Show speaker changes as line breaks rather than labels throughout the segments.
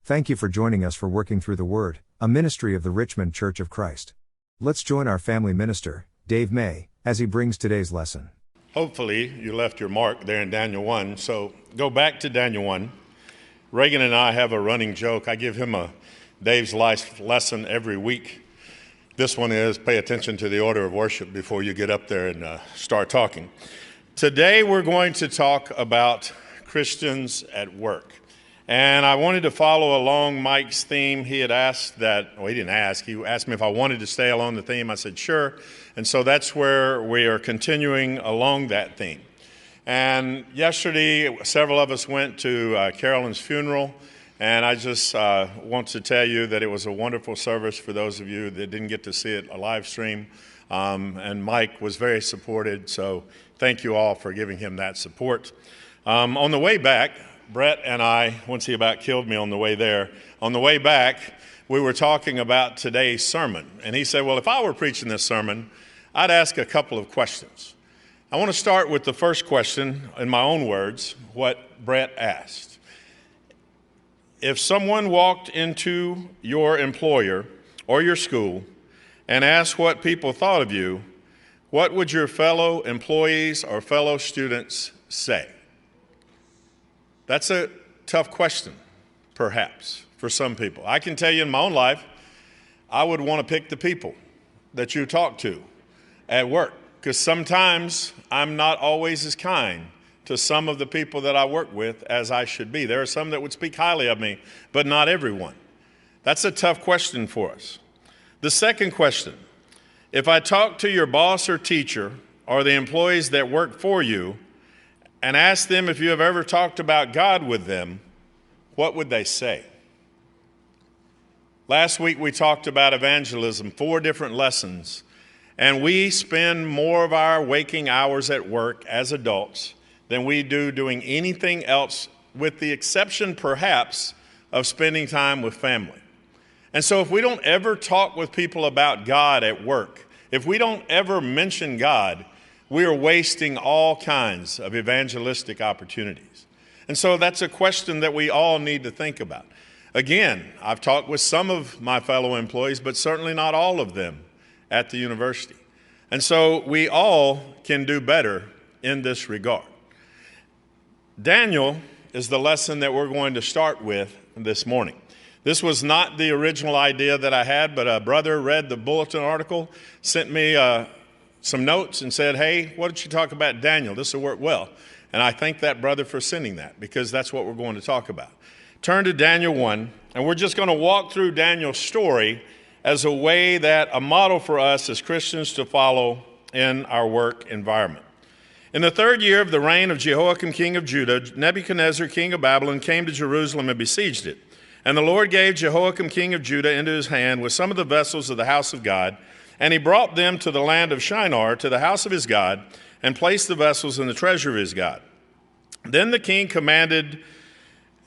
Thank you for joining us for Working Through the Word, a ministry of the Richmond Church of Christ. Let's join our family minister, Dave May, as he brings today's lesson.
Hopefully you left your mark there in Daniel 1, so go back to Daniel 1. Reagan and I have a running joke. I give him a Dave's life lesson every week. This one is pay attention to the order of worship before you get up there and start talking. Today we're going to talk about Christians at work. And I wanted to follow along Mike's theme. He had asked that, well, he didn't ask, he asked me if I wanted to stay along the theme. I said, sure. And so that's where we are continuing along that theme. And yesterday, several of us went to Carolyn's funeral. And I just want to tell you that it was a wonderful service for those of you that didn't get to see it, a live stream. And Mike was very supported. So thank you all for giving him that support. On the way back, Brett and I, once he about killed me on the way there, on the way back, we were talking about today's sermon. And he said, well, if I were preaching this sermon, I'd ask a couple of questions. I want to start with the first question, in my own words, what Brett asked. If someone walked into your employer or your school and asked what people thought of you, what would your fellow employees or fellow students say? That's a tough question, perhaps, for some people. I can tell you in my own life, I would want to pick the people that you talk to at work, because sometimes I'm not always as kind to some of the people that I work with as I should be. There are some that would speak highly of me, but not everyone. That's a tough question for us. The second question, if I talk to your boss or teacher or the employees that work for you, and ask them if you have ever talked about God with them, what would they say? Last week we talked about evangelism, 4 different lessons, and we spend more of our waking hours at work as adults than we do doing anything else, with the exception perhaps of spending time with family. And so if we don't ever talk with people about God at work, if we don't ever mention God, we are wasting all kinds of evangelistic opportunities. And so that's a question that we all need to think about. Again, I've talked with some of my fellow employees, but certainly not all of them at the university. And so we all can do better in this regard. Daniel is the lesson that we're going to start with this morning. This was not the original idea that I had, but a brother read the bulletin article, sent me some notes and said, hey, why don't you talk about Daniel? This will work well. And I thank that brother for sending that, because that's what we're going to talk about. Turn to Daniel 1, and we're just going to walk through Daniel's story as a way a model for us as Christians to follow in our work environment. In the 3rd year of the reign of Jehoiakim, king of Judah, Nebuchadnezzar, king of Babylon, came to Jerusalem and besieged it. And the Lord gave Jehoiakim, king of Judah, into his hand with some of the vessels of the house of God, and he brought them to the land of Shinar, to the house of his God, and placed the vessels in the treasure of his God. Then the king commanded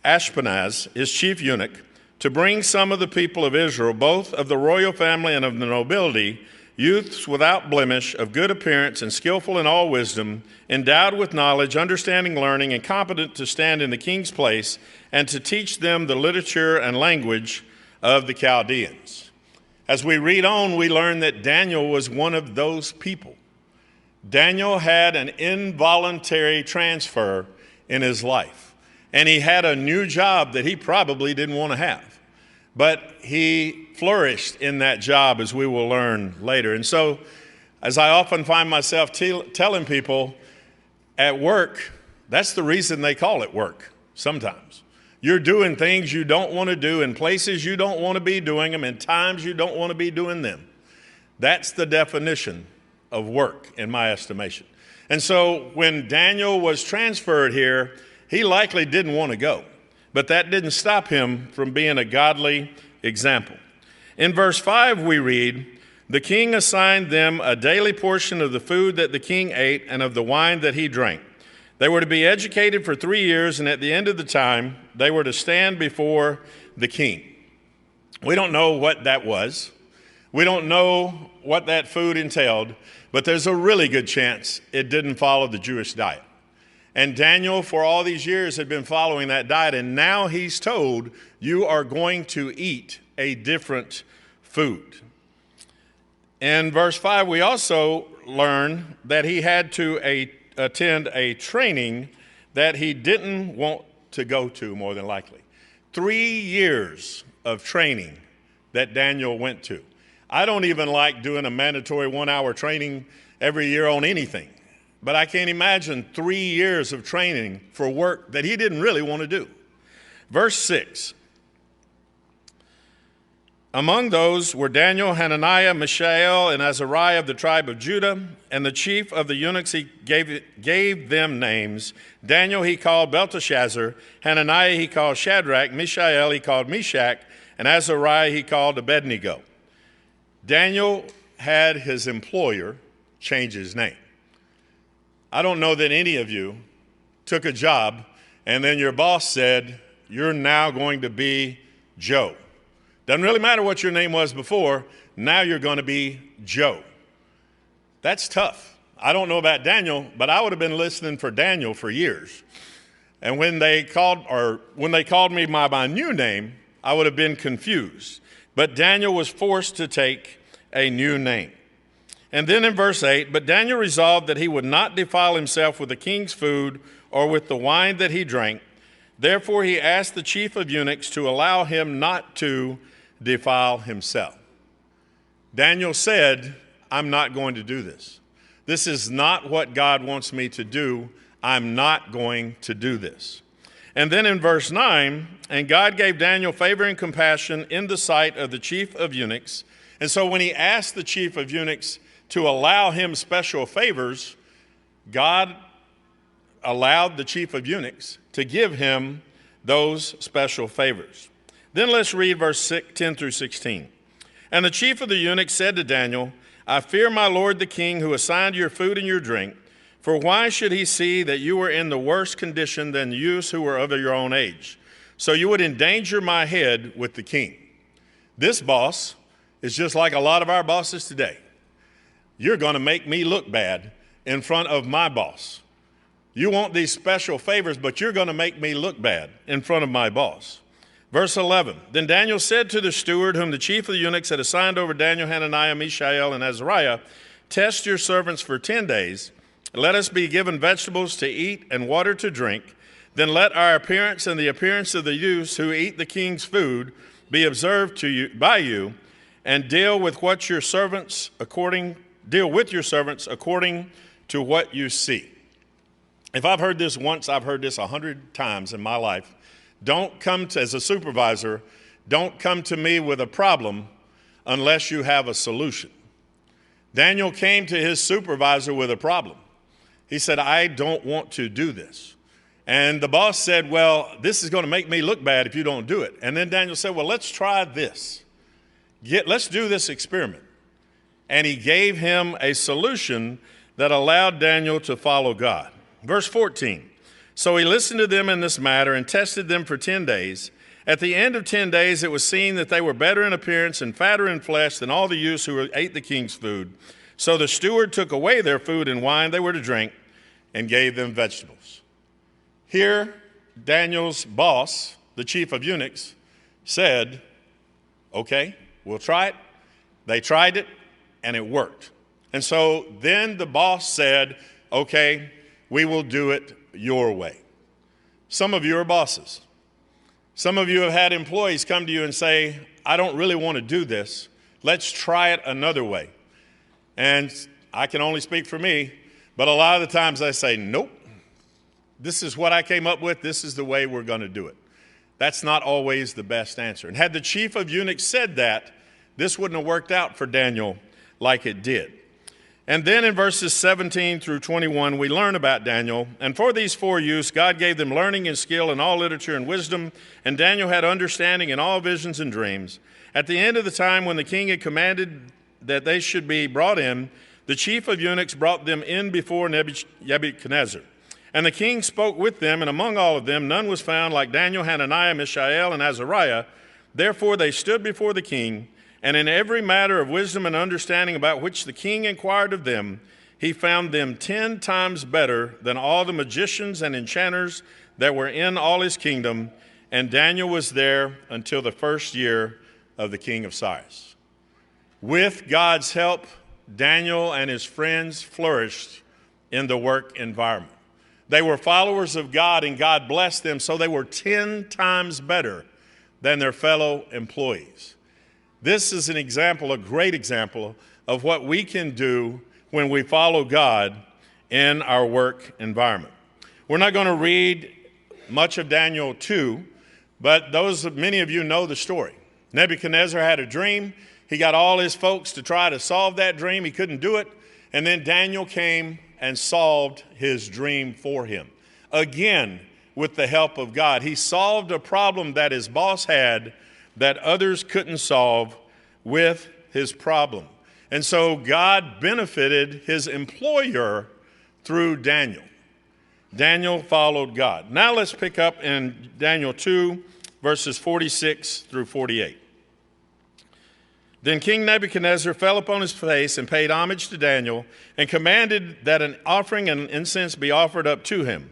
Ashpenaz, his chief eunuch, to bring some of the people of Israel, both of the royal family and of the nobility, youths without blemish, of good appearance and skillful in all wisdom, endowed with knowledge, understanding, learning, and competent to stand in the king's place, and to teach them the literature and language of the Chaldeans. As we read on, we learn that Daniel was one of those people. Daniel had an involuntary transfer in his life, and he had a new job that he probably didn't want to have. But he flourished in that job, as we will learn later. And so, as I often find myself telling people at work, that's the reason they call it work sometimes. You're doing things you don't want to do in places you don't want to be doing them, in times you don't want to be doing them. That's the definition of work, in my estimation. And so when Daniel was transferred here, he likely didn't want to go. But that didn't stop him from being a godly example. In verse 5 we read, the king assigned them a daily portion of the food that the king ate and of the wine that he drank. They were to be educated for 3 years, and at the end of the time, they were to stand before the king. We don't know what that was. We don't know what that food entailed, but there's a really good chance it didn't follow the Jewish diet. And Daniel, for all these years, had been following that diet, and now he's told, you are going to eat a different food. In verse 5, we also learn that he had to attend a training that he didn't want to go to, more than likely. 3 years of training that Daniel went to. I don't even like doing a mandatory 1-hour training every year on anything. But I can't imagine 3 years of training for work that he didn't really want to do. Verse 6. Among those were Daniel, Hananiah, Mishael, and Azariah of the tribe of Judah, and the chief of the eunuchs he gave them names. Daniel he called Belteshazzar, Hananiah he called Shadrach, Mishael he called Meshach, and Azariah he called Abednego. Daniel had his employer change his name. I don't know that any of you took a job and then your boss said, you're now going to be Joe. Doesn't really matter what your name was before, now you're going to be Joe. That's tough. I don't know about Daniel, but I would have been listening for Daniel for years. And when they called me by my new name, I would have been confused. But Daniel was forced to take a new name. And then in verse 8, but Daniel resolved that he would not defile himself with the king's food or with the wine that he drank. Therefore he asked the chief of eunuchs to allow him not to defile himself. Daniel said, I'm not going to do this. This is not what God wants me to do. I'm not going to do this. And then in verse 9, and God gave Daniel favor and compassion in the sight of the chief of eunuchs. And so when he asked the chief of eunuchs to allow him special favors, God allowed the chief of eunuchs to give him those special favors. Then let's read verse 10 through 16. And the chief of the eunuchs said to Daniel, I fear my lord the king, who assigned your food and your drink, for why should he see that you are in the worse condition than youths who are of your own age? So you would endanger my head with the king. This boss is just like a lot of our bosses today. You're going to make me look bad in front of my boss. You want these special favors, but you're going to make me look bad in front of my boss. Verse 11, then Daniel said to the steward, whom the chief of the eunuchs had assigned over Daniel, Hananiah, Mishael, and Azariah, test your servants for 10 days. Let us be given vegetables to eat and water to drink. Then let our appearance and the appearance of the youths who eat the king's food be observed by you, and deal with your servants according to what you see. If I've heard this once, I've heard this 100 times in my life. As a supervisor, don't come to me with a problem unless you have a solution. Daniel came to his supervisor with a problem. He said, I don't want to do this. And the boss said, well, this is going to make me look bad if you don't do it. And then Daniel said, well, let's try this. Let's do this experiment. And he gave him a solution that allowed Daniel to follow God. Verse 14, so he listened to them in this matter and tested them for 10 days. At the end of 10 days, it was seen that they were better in appearance and fatter in flesh than all the youths who ate the king's food. So the steward took away their food and wine they were to drink and gave them vegetables. Here, Daniel's boss, the chief of eunuchs, said, okay, we'll try it. They tried it, and it worked. And so then the boss said, okay, we will do it your way. Some of you are bosses. Some of you have had employees come to you and say, I don't really want to do this. Let's try it another way. And I can only speak for me, but a lot of the times I say, nope, this is what I came up with. This is the way we're going to do it. That's not always the best answer. And had the chief of eunuchs said that, this wouldn't have worked out for Daniel like it did. And then in verses 17 through 21, we learn about Daniel. And for these 4 youths, God gave them learning and skill in all literature and wisdom. And Daniel had understanding in all visions and dreams. At the end of the time when the king had commanded that they should be brought in, the chief of eunuchs brought them in before Nebuchadnezzar. And the king spoke with them, and among all of them none was found like Daniel, Hananiah, Mishael, and Azariah. Therefore they stood before the king, and in every matter of wisdom and understanding about which the king inquired of them, He found them 10 times better than all the magicians and enchanters that were in all his kingdom, and Daniel was there until the first year of the king of Cyrus. With God's help, Daniel and his friends flourished in the work environment. They were followers of God, and God blessed them, so they were 10 times better than their fellow employees. This is an example, a great example, of what we can do when we follow God in our work environment. We're not going to read much of Daniel 2, but many of you know the story. Nebuchadnezzar had a dream. He got all his folks to try to solve that dream. He couldn't do it. And then Daniel came and solved his dream for him. Again, with the help of God. He solved a problem that his boss had that others couldn't solve with his problem. And so God benefited his employer through Daniel. Daniel followed God. Now let's pick up in Daniel 2, verses 46 through 48. Then King Nebuchadnezzar fell upon his face and paid homage to Daniel and commanded that an offering and incense be offered up to him.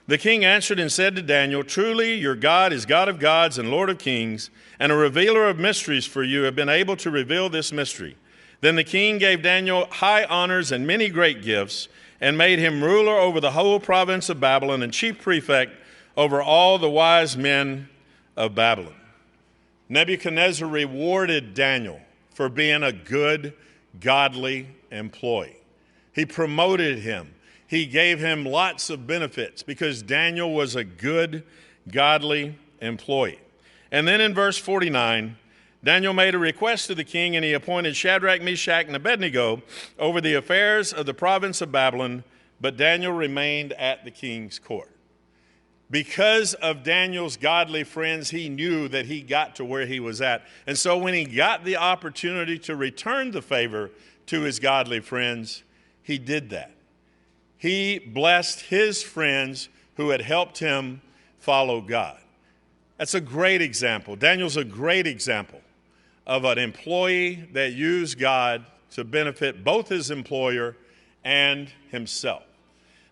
The king answered and said to Daniel, "Truly your God is God of gods and Lord of kings, and a revealer of mysteries, for you have been able to reveal this mystery." Then the king gave Daniel high honors and many great gifts, and made him ruler over the whole province of Babylon and chief prefect over all the wise men of Babylon. Nebuchadnezzar rewarded Daniel for being a good, godly employee. He promoted him. He gave him lots of benefits because Daniel was a good, godly employee. And then in verse 49, Daniel made a request to the king, and he appointed Shadrach, Meshach, and Abednego over the affairs of the province of Babylon, but Daniel remained at the king's court. Because of Daniel's godly friends, he knew that he got to where he was at. And so when he got the opportunity to return the favor to his godly friends, he did that. He blessed his friends who had helped him follow God. That's a great example. Daniel's a great example of an employee that used God to benefit both his employer and himself.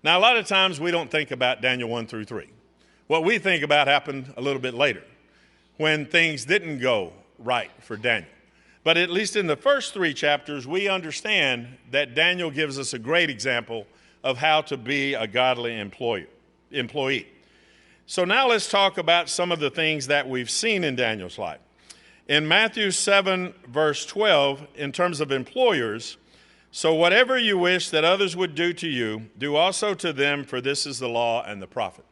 Now, a lot of times we don't think about Daniel 1 through 3. What we think about happened a little bit later when things didn't go right for Daniel. But at least in the first 3 chapters, we understand that Daniel gives us a great example of how to be a godly employee. So now let's talk about some of the things that we've seen in Daniel's life. In Matthew 7, verse 12, in terms of employers, "So whatever you wish that others would do to you, do also to them, for this is the law and the prophet."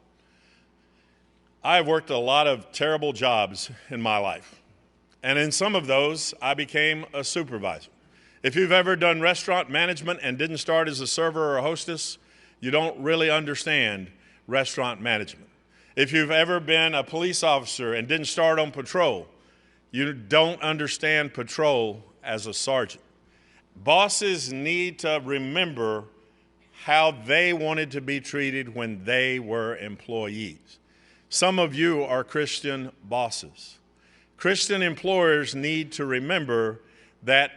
I've worked a lot of terrible jobs in my life. And in some of those, I became a supervisor. If you've ever done restaurant management and didn't start as a server or a hostess, you don't really understand restaurant management. If you've ever been a police officer and didn't start on patrol, you don't understand patrol as a sergeant. Bosses need to remember how they wanted to be treated when they were employees. Some of you are Christian bosses. Christian employers need to remember that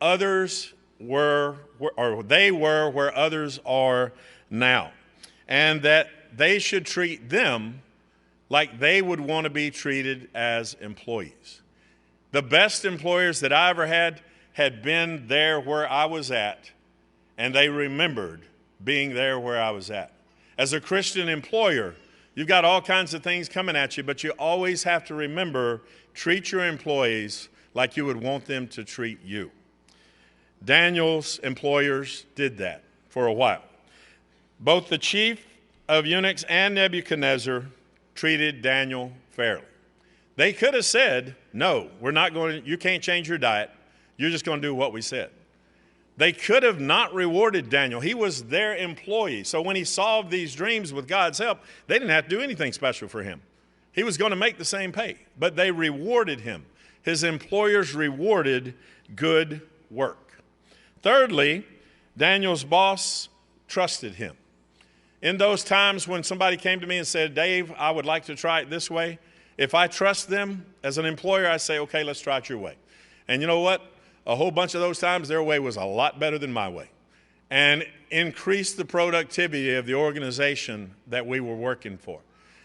others were, or they were where others are now, and that they should treat them like they would want to be treated as employees. The best employers that I ever had been there where I was at, and they remembered being there where I was at. As a Christian employer, you've got all kinds of things coming at you, but you always have to remember, treat your employees like you would want them to treat you. Daniel's employers did that for a while. Both the chief of eunuchs and Nebuchadnezzar treated Daniel fairly. They could have said, "No, we're not going to, you can't change your diet. You're just going to do what we said." They could have not rewarded Daniel. He was their employee. So when he solved these dreams with God's help, they didn't have to do anything special for him. He was going to make the same pay, but they rewarded him. His employers rewarded good work. Thirdly, Daniel's boss trusted him. In those times when somebody came to me and said, "Dave, I would like to try it this way," if I trust them as an employer, I say, "Okay, let's try it your way." And you know what? A whole bunch of those times, their way was a lot better than my way. and increase the productivity of the organization that we were working for.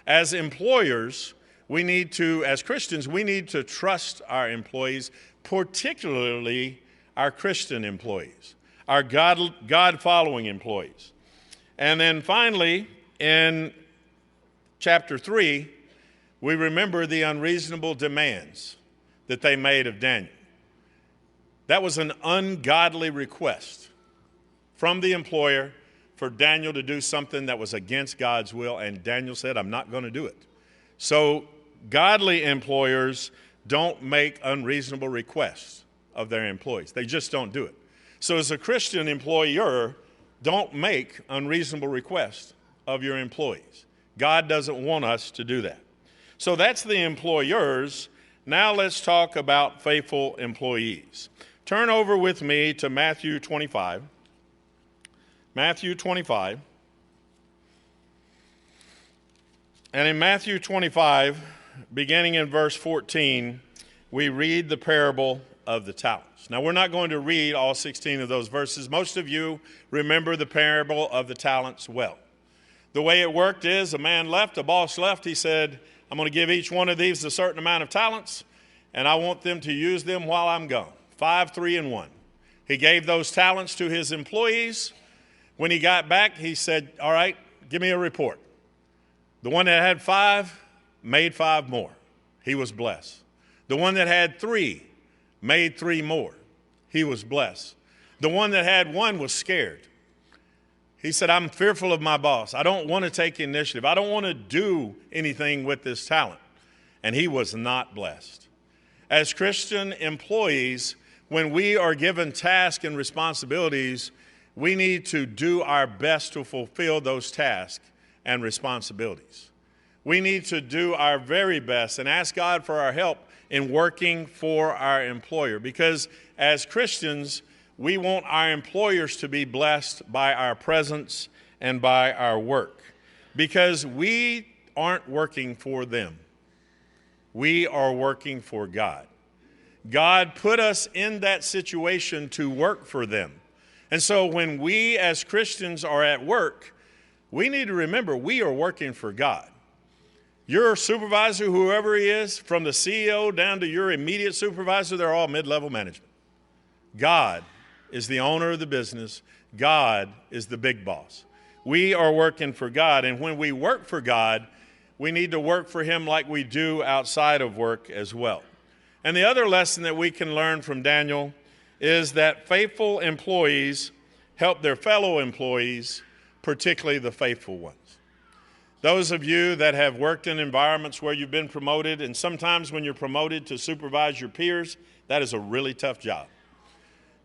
As employers, as Christians, we need to trust our employees, particularly our Christian employees, our God-following employees. And then finally, in chapter 3, we remember the unreasonable demands that they made of Daniel. That was an ungodly request from the employer for Daniel to do something that was against God's will, and Daniel said, I'm not going to do it. So godly employers don't make unreasonable requests of their employees. They just don't do it. So as a Christian employer, don't make unreasonable requests of your employees. God doesn't want us to do that. So that's the employers. Now let's talk about faithful employees. Turn over with me to Matthew 25. Matthew 25. And in Matthew 25, beginning in verse 14, we read the parable of the talents. Now, we're not going to read all 16 of those verses. Most of you remember the parable of the talents well. The way it worked is a boss left. He said, I'm going to give each one of these a certain amount of talents, and I want them to use them while I'm gone. 5, 3, and 1. He gave those talents to his employees. When he got back, he said, all right, give me a report. The one that had 5 made 5 more. He was blessed. The one that had 3 made 3 more. He was blessed. The one that had 1 was scared. He said, I'm fearful of my boss. I don't want to take initiative. I don't want to do anything with this talent. And he was not blessed. As Christian employees, when we are given tasks and responsibilities, we need to do our best to fulfill those tasks and responsibilities. We need to do our very best and ask God for our help in working for our employer, because as Christians, we want our employers to be blessed by our presence and by our work, because we aren't working for them. We are working for God. God put us in that situation to work for them. And so when we as Christians are at work, we need to remember we are working for God. Your supervisor, whoever he is, from the CEO down to your immediate supervisor, they're all mid-level management. God is the owner of the business. God is the big boss. We are working for God, and when we work for God, we need to work for him like we do outside of work as well. And the other lesson that we can learn from Daniel is that faithful employees help their fellow employees, particularly the faithful ones. Those of you that have worked in environments where you've been promoted, and sometimes when you're promoted to supervise your peers, that is a really tough job,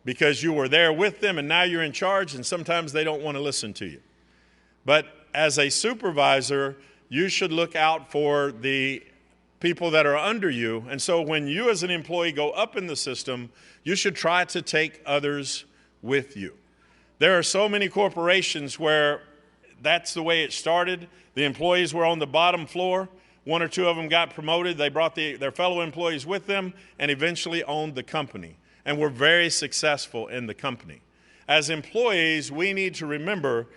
because you were there with them and now you're in charge, and sometimes they don't want to listen to you. But as a supervisor, you should look out for the people that are under you. And so when you as an employee go up in the system, you should try to take others with you. There are so many corporations where that's the way it started. The employees were on the bottom floor. 1 or 2 of them got promoted. They brought their fellow employees with them and eventually owned the company, and were very successful in the company. As employees, we need to remember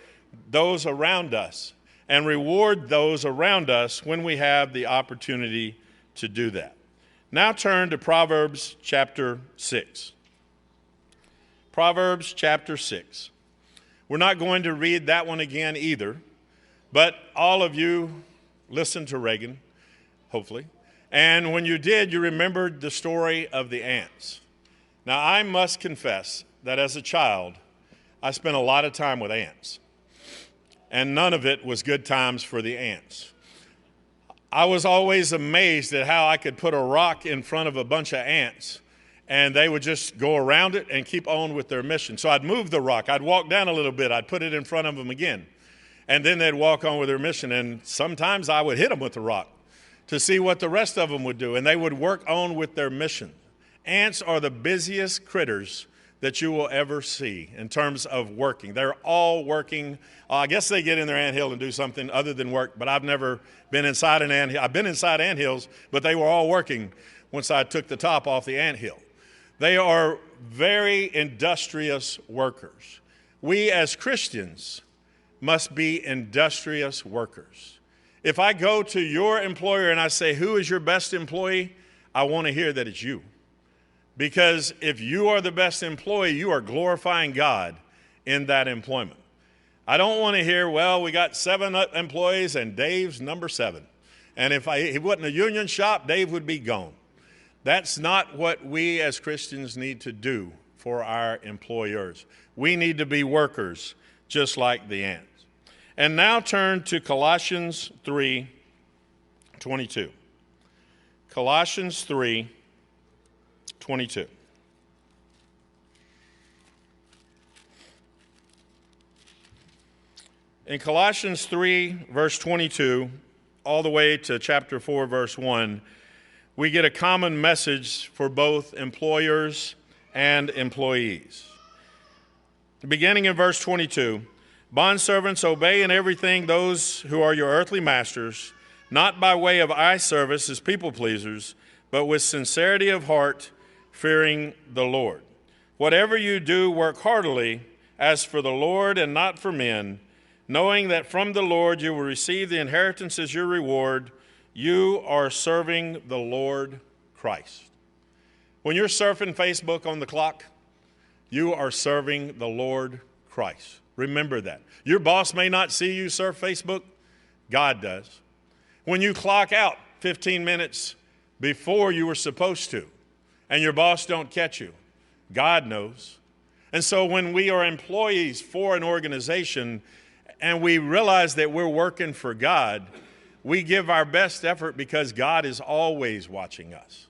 those around us and reward those around us when we have the opportunity to do that. Now turn to Proverbs chapter 6. Proverbs chapter 6. We're not going to read that one again either, but all of you listened to Reagan, hopefully. And when you did, you remembered the story of the ants. Now, I must confess that as a child, I spent a lot of time with ants. And none of it was good times for the ants. I was always amazed at how I could put a rock in front of a bunch of ants, and they would just go around it and keep on with their mission. So I'd move the rock. I'd walk down a little bit. I'd put it in front of them again. And then they'd walk on with their mission. And sometimes I would hit them with the rock to see what the rest of them would do. And they would work on with their mission. Ants are the busiest critters that you will ever see in terms of working. They're all working. I guess they get in their anthill and do something other than work, but I've never been inside an anthill. I've been inside anthills, but they were all working once I took the top off the anthill. They are very industrious workers. We as Christians must be industrious workers. If I go to your employer and I say, who is your best employee? I want to hear that it's you. Because if you are the best employee, you are glorifying God in that employment. I don't want to hear, well, we got 7 employees and Dave's number 7. And if he wasn't a union shop, Dave would be gone. That's not what we as Christians need to do for our employers. We need to be workers just like the ants. And now turn to Colossians 3:22. Colossians 3:22. In Colossians 3, verse 22, all the way to chapter 4, verse 1, we get a common message for both employers and employees. Beginning in verse 22, bondservants, obey in everything those who are your earthly masters, not by way of eye service as people pleasers, but with sincerity of heart, fearing the Lord. Whatever you do, work heartily as for the Lord and not for men, knowing that from the Lord you will receive the inheritance as your reward. You are serving the Lord Christ. When you're surfing Facebook on the clock, you are serving the Lord Christ. Remember that. Your boss may not see you surf Facebook. God does. When you clock out 15 minutes before you were supposed to, and your boss don't catch you, God knows. And so when we are employees for an organization and we realize that we're working for God, we give our best effort because God is always watching us.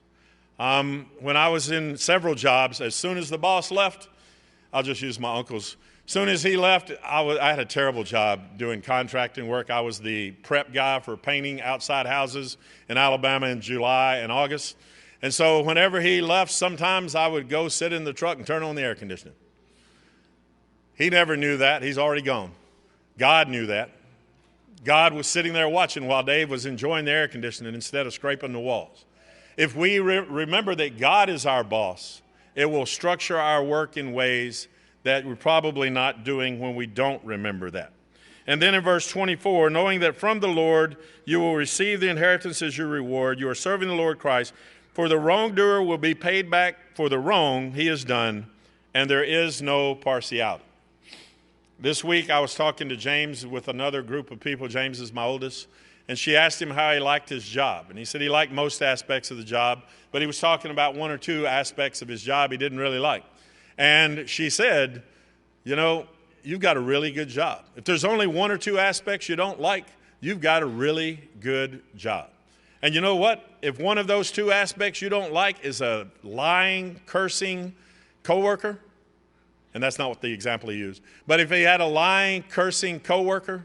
When I was in several jobs, as soon as the boss left, I'll just use my uncle's. As soon as he left, I had a terrible job doing contracting work. I was the prep guy for painting outside houses in Alabama in July and August. And so whenever he left, sometimes I would go sit in the truck and turn on the air conditioning. He never knew that. He's already gone. God knew that. God was sitting there watching while Dave was enjoying the air conditioning instead of scraping the walls. If we remember that God is our boss, it will structure our work in ways that we're probably not doing when we don't remember that. And then in verse 24, knowing that from the Lord you will receive the inheritance as your reward, you are serving the Lord Christ, for the wrongdoer will be paid back for the wrong he has done, and there is no partiality. This week I was talking to James with another group of people. James is my oldest. And she asked him how he liked his job. And he said he liked most aspects of the job, but he was talking about 1 or 2 aspects of his job he didn't really like. And she said, you know, you've got a really good job. If there's only 1 or 2 aspects you don't like, you've got a really good job. And you know what? If one of those 2 aspects you don't like is a lying, cursing coworker, and that's not what the example he used, but if he had a lying, cursing coworker,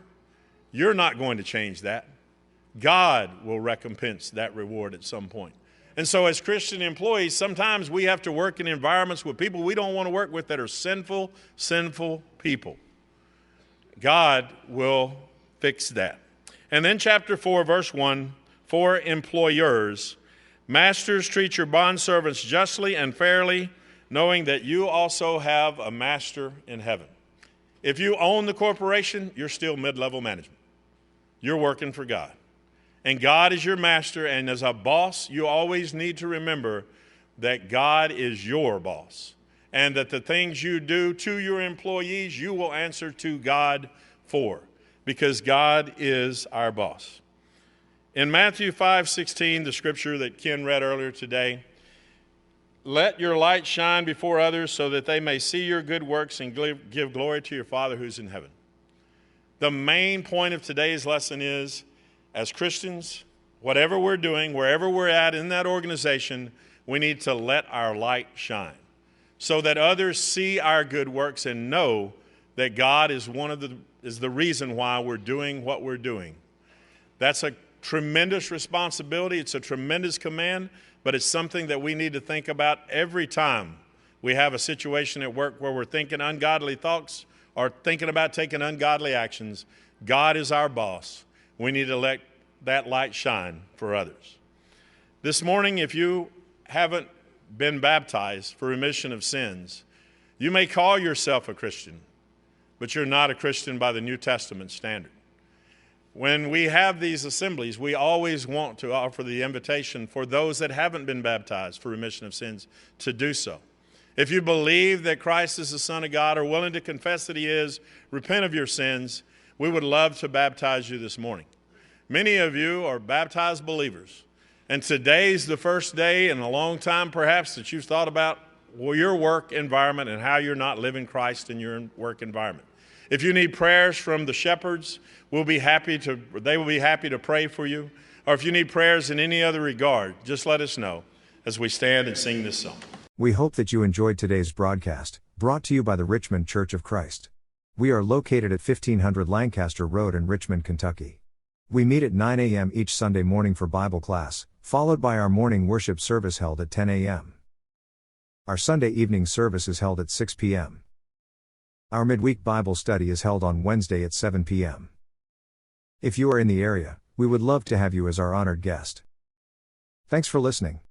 you're not going to change that. God will recompense that reward at some point. And so as Christian employees, sometimes we have to work in environments with people we don't want to work with that are sinful people. God will fix that. And then chapter 4, verse 1, for employers, masters, treat your bondservants justly and fairly, knowing that you also have a master in heaven. If you own the corporation, you're still mid-level management. You're working for God. And God is your master, and as a boss, you always need to remember that God is your boss, and that the things you do to your employees, you will answer to God for, because God is our boss. In Matthew 5:16, the scripture that Ken read earlier today, let your light shine before others so that they may see your good works and give glory to your Father who's in heaven. The main point of today's lesson is, as Christians, whatever we're doing, wherever we're at in that organization, we need to let our light shine so that others see our good works and know that God is the reason why we're doing what we're doing. That's a tremendous responsibility. It's a tremendous command, but it's something that we need to think about every time we have a situation at work where we're thinking ungodly thoughts or thinking about taking ungodly actions. God is our boss. We need to let that light shine for others. This morning, if you haven't been baptized for remission of sins, you may call yourself a Christian, but you're not a Christian by the New Testament standard. When we have these assemblies, we always want to offer the invitation for those that haven't been baptized for remission of sins to do so. If you believe that Christ is the Son of God, or willing to confess that He is, repent of your sins, we would love to baptize you this morning. Many of you are baptized believers, and today's the first day in a long time perhaps that you've thought about your work environment and how you're not living Christ in your work environment. If you need prayers from the shepherds, they will be happy to pray for you. Or if you need prayers in any other regard, just let us know as we stand and sing this song.
We hope that you enjoyed today's broadcast, brought to you by the Richmond Church of Christ. We are located at 1500 Lancaster Road in Richmond, Kentucky. We meet at 9 a.m. each Sunday morning for Bible class, followed by our morning worship service held at 10 a.m. Our Sunday evening service is held at 6 p.m. Our midweek Bible study is held on Wednesday at 7 p.m. If you are in the area, we would love to have you as our honored guest. Thanks for listening.